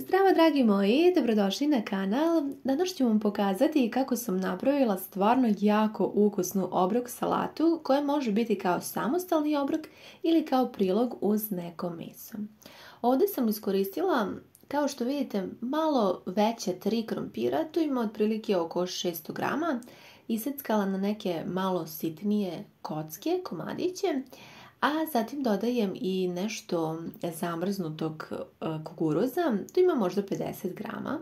Zdravo dragi moji, dobrodošli na kanal. Danas ću vam pokazati kako sam napravila stvarno jako ukusnu obrok salatu koja može biti kao samostalni obrok ili kao prilog uz neko meso. Ovdje sam iskoristila, kao što vidite, malo veće 3 krompira, tu ima otprilike oko 600 grama, iseckala na neke malo sitnije kocke, komadiće. A zatim dodajem i nešto zamrznutog kukuruza, tu ima možda 50 grama.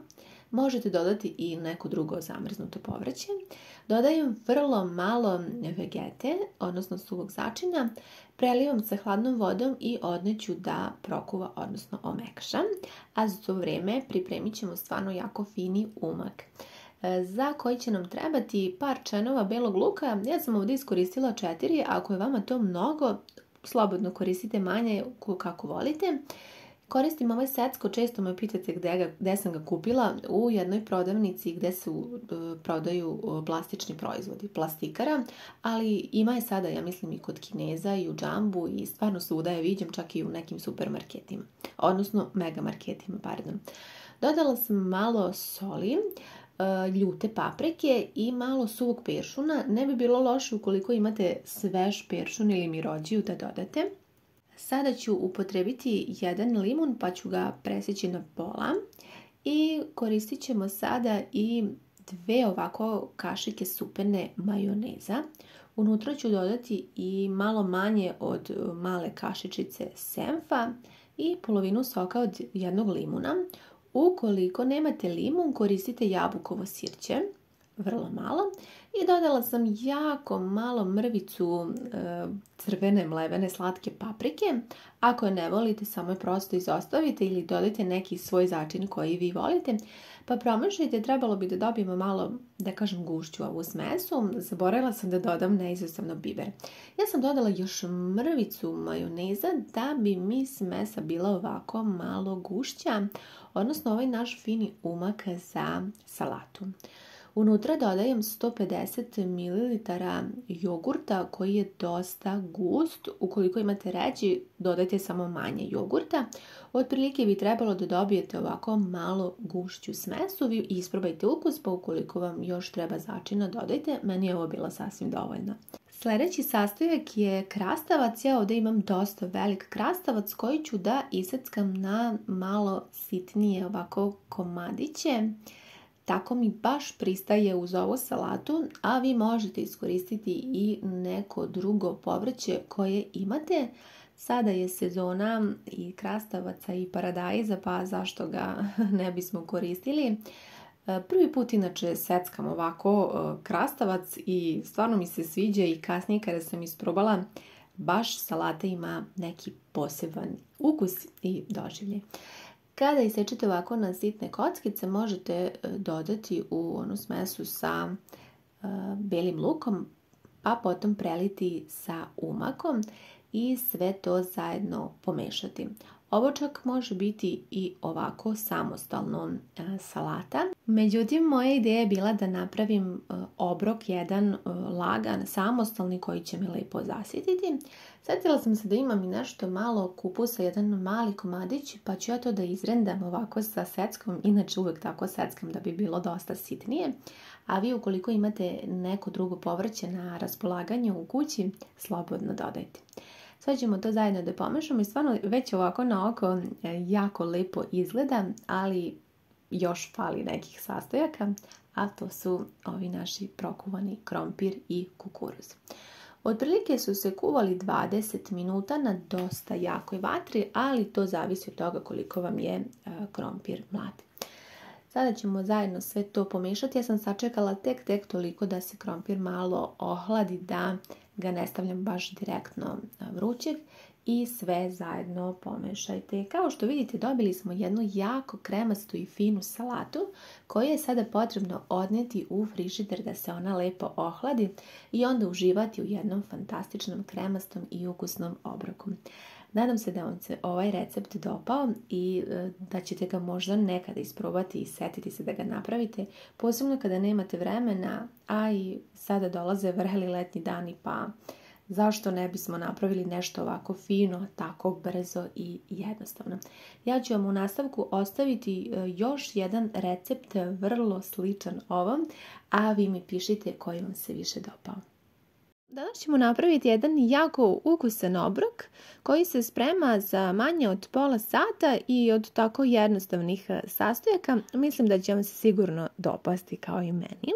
Možete dodati i neko drugo zamrznuto povrće. Dodajem vrlo malo vegete, odnosno suvog začina. Prelivam sa hladnom vodom i odneću da prokuva, odnosno omekša. A za to vrijeme pripremit ćemo stvarno jako fini umak, za koji će nam trebati par čenova belog luka. Ja sam ovdje iskoristila 4, ako je vama to mnogo, slobodno koristite manje kako volite. Koristim ovaj secko, često me pitate gdje sam ga kupila, u jednoj prodavnici gdje se prodaju plastični proizvodi, plastikara, ali ima je sada, ja mislim, i kod Kineza i u Džambu i stvarno svuda je viđem, čak i u nekim supermarketima, odnosno megamarketima, pardon. Dodala sam malo soli, ljute paprike i malo suvog peršuna. Ne bi bilo loše ukoliko imate svež peršun ili mirođiju da dodate. Sada ću upotrebiti jedan limun pa ću ga presjeći na pola i koristit ćemo sada i 2 ovako kašike supene majoneza. Unutra ću dodati i malo manje od male kašičice senfa i polovinu soka od jednog limuna. Ukoliko nemate limun, koristite jabukovo sirće, vrlo malo. I dodala sam jako malo mrvicu crvene mlevene slatke paprike. Ako je ne volite, samo je prosto izostavite ili dodajte neki svoj začin koji vi volite. Pa promešajte, trebalo bi da dobijemo malo, da kažem, gušću ovu smesu. Zaboravila sam da dodam neizostavno biber. Ja sam dodala još mrvicu majoneza da bi mi smesa bila ovako malo gušća, odnosno ovaj naš fini umak za salatu. Unutra dodajem 150 ml jogurta koji je dosta gust. Ukoliko imate ređi, dodajte samo manje jogurta. Otprilike bi trebalo da dobijete ovako malo gušću smesu. Vi isprobajte ukus, pa ukoliko vam još treba začina, dodajte. Meni je ovo bilo sasvim dovoljno. Sljedeći sastojak je krastavac. Ja ovdje imam dosta velik krastavac koji ću da iseckam na malo sitnije ovako komadiće. Tako mi baš pristaje uz ovu salatu, a vi možete iskoristiti i neko drugo povrće koje imate. Sada je sezona i krastavaca i paradajza, pa zašto ga ne bismo koristili. Prvi put inače seckam ovako krastavac i stvarno mi se sviđa i kasnije kada sam isprobala, baš salata ima neki poseban ukus i doživljaj. Kada isečete ovako na sitne kockice, možete dodati u onu smesu sa belim lukom, pa potom preliti sa umakom i sve to zajedno pomešati. Ovo čak može biti i ovako samostalno salata. Međutim, moja ideja je bila da napravim obrok jedan lagan, samostalni koji će me lepo zasjetiti. Sjetila sam se da imam i nešto malo kupusa, jedan mali komadić, pa ću ja to da izrendam ovako sa seckom. Inače uvijek tako seckam da bi bilo dosta sitnije. A vi ukoliko imate neko drugo povrće na raspolaganju u kući, slobodno dodajte. Sad ćemo to zajedno da pomešamo i stvarno već ovako na oko jako lepo izgleda, ali još fali nekih sastojaka, a to su ovi naši prokuvani krompir i kukuruz. Otprilike su se kuvali 20 minuta na dosta jakoj vatri, ali to zavisi od toga koliko vam je krompir mlad. Sada ćemo zajedno sve to pomešati. Ja sam sačekala tek toliko da se krompir malo ohladi, da ga ne stavljam baš direktno vrućeg i sve zajedno pomešajte. Kao što vidite, dobili smo jednu jako kremastu i finu salatu koju je sada potrebno odnijeti u frižider da se ona lepo ohladi i onda uživati u jednom fantastičnom kremastom i ukusnom obroku. Nadam se da vam se ovaj recept dopao i da ćete ga možda nekada isprobati i setiti se da ga napravite, posebno kada nemate vremena, a i sada dolaze vreli letnji dani pa zašto ne bismo napravili nešto ovako fino, tako brzo i jednostavno. Ja ću vam u nastavku ostaviti još jedan recept vrlo sličan ovom, a vi mi pišite koji vam se više dopao. Danas ćemo napraviti jedan jako ukusan obrok koji se sprema za manje od pola sata i od tako jednostavnih sastojaka. Mislim da će vam se sigurno dopasti kao i meni.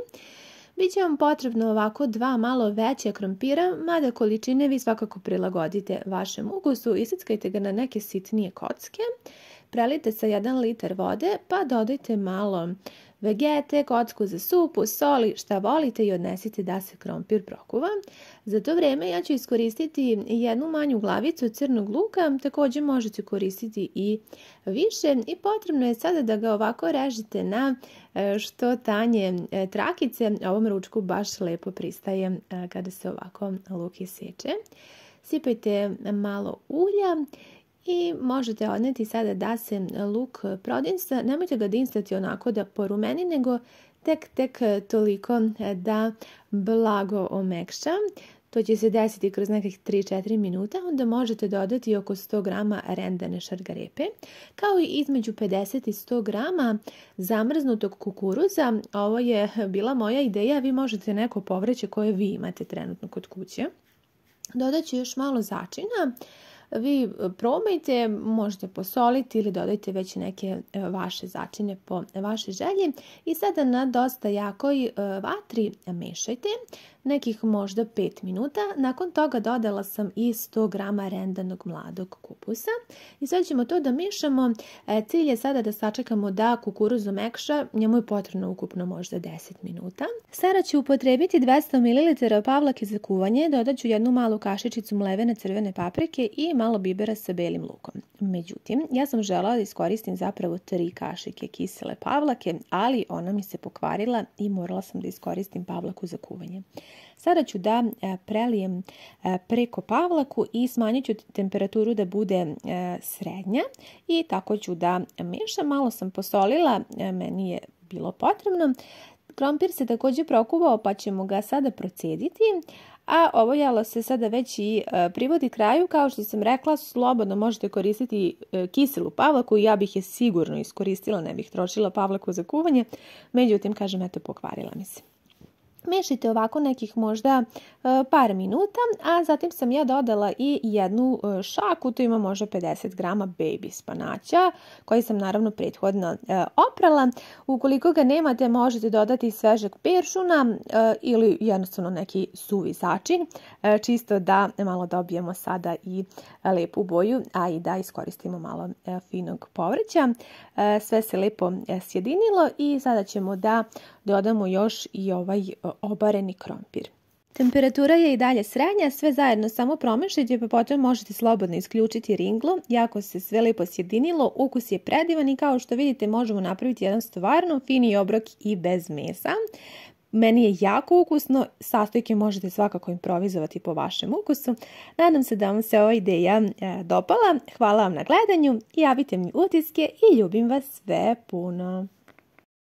Biće vam potrebno ovako 2 malo veća krompira, mada količine vi svakako prilagodite vašem ukusu. Isickajte ga na neke sitnije kocke, prelijte sa 1 litar vode, pa dodajte malo vegete, kocku za supu, soli, šta volite i odnesite da se krompir prokuva. Za to vrijeme ja ću iskoristiti 1 manju glavicu crnog luka, također možete koristiti i više i potrebno je sada da ga ovako režete na što tanje trakice. Ovom ručku baš lepo pristaje kada se ovako luk iseče. Sipajte malo ulja i možete odneti sada da se luk prodinsta. Nemojte ga dinstati onako da porumeni, nego tek toliko da blago omekša. To će se desiti kroz nekih 3-4 minuta. Onda možete dodati oko 100 grama rendane šargarepe, kao i između 50 i 100 grama zamrznutog kukuruza. Ovo je bila moja ideja, vi možete neko povrće koje vi imate trenutno kod kuće. Dodat ću još malo začina. Vi probajte, možete posoliti ili dodajte već neke vaše začine po vašoj želji. I sada na dosta jakoj vatri mešajte, nekih možda 5 minuta. Nakon toga dodala sam i 100 grama rendanog mladog kupusa. I sad ćemo to da mešamo. Cilj je sada da sačekamo da kukuruz omekša, njemu je potrebno ukupno možda 10 minuta. Sada ću upotrebiti 200 ml pavlake za kuvanje, dodat ću 1 malu kašičicu mlevene crvene paprike i malo bibera sa belim lukom. Međutim, ja sam želela da iskoristim zapravo 3 kašike kisele pavlake, ali ona mi se pokvarila i morala sam da iskoristim pavlaku za kuvanje. Sada ću da prelijem preko pavlaku i smanjit ću temperaturu da bude srednja i tako ću da mešam. Malo sam posolila, meni je bilo potrebno. Krompir se također prokuvao pa ćemo ga sada procediti. A ovo jelo se sada već i privodi kraju. Kao što sam rekla, slobodno možete koristiti kiselu pavlaku i ja bih je sigurno iskoristila, ne bih trošila pavlaku za kuvanje. Međutim, kažem, eto, pokvarila mi se. Mešajte ovako nekih možda par minuta, a zatim sam ja dodala i 1 šaku, tu ima možda 50 grama baby spanaća, koji sam naravno prethodno oprala. Ukoliko ga nemate, možete dodati svežeg peršuna ili jednostavno neki suvi začin, čisto da malo dobijemo sada i lepu boju, a i da iskoristimo malo finog povrća. Sve se lepo sjedinilo i sada ćemo da dodamo još i ovaj obareni krompir. Temperatura je i dalje srednja, sve zajedno samo promešajte pa potom možete slobodno isključiti ringlo. Jako se sve lepo sjedinilo, ukus je predivan i kao što vidite možemo napraviti jedan stvarno fini obrok i bez mesa. Meni je jako ukusno, sastojke možete svakako improvizovati po vašem ukusu. Nadam se da vam se ova ideja dopala. Hvala vam na gledanju, javite mi utiske i ljubim vas sve puno.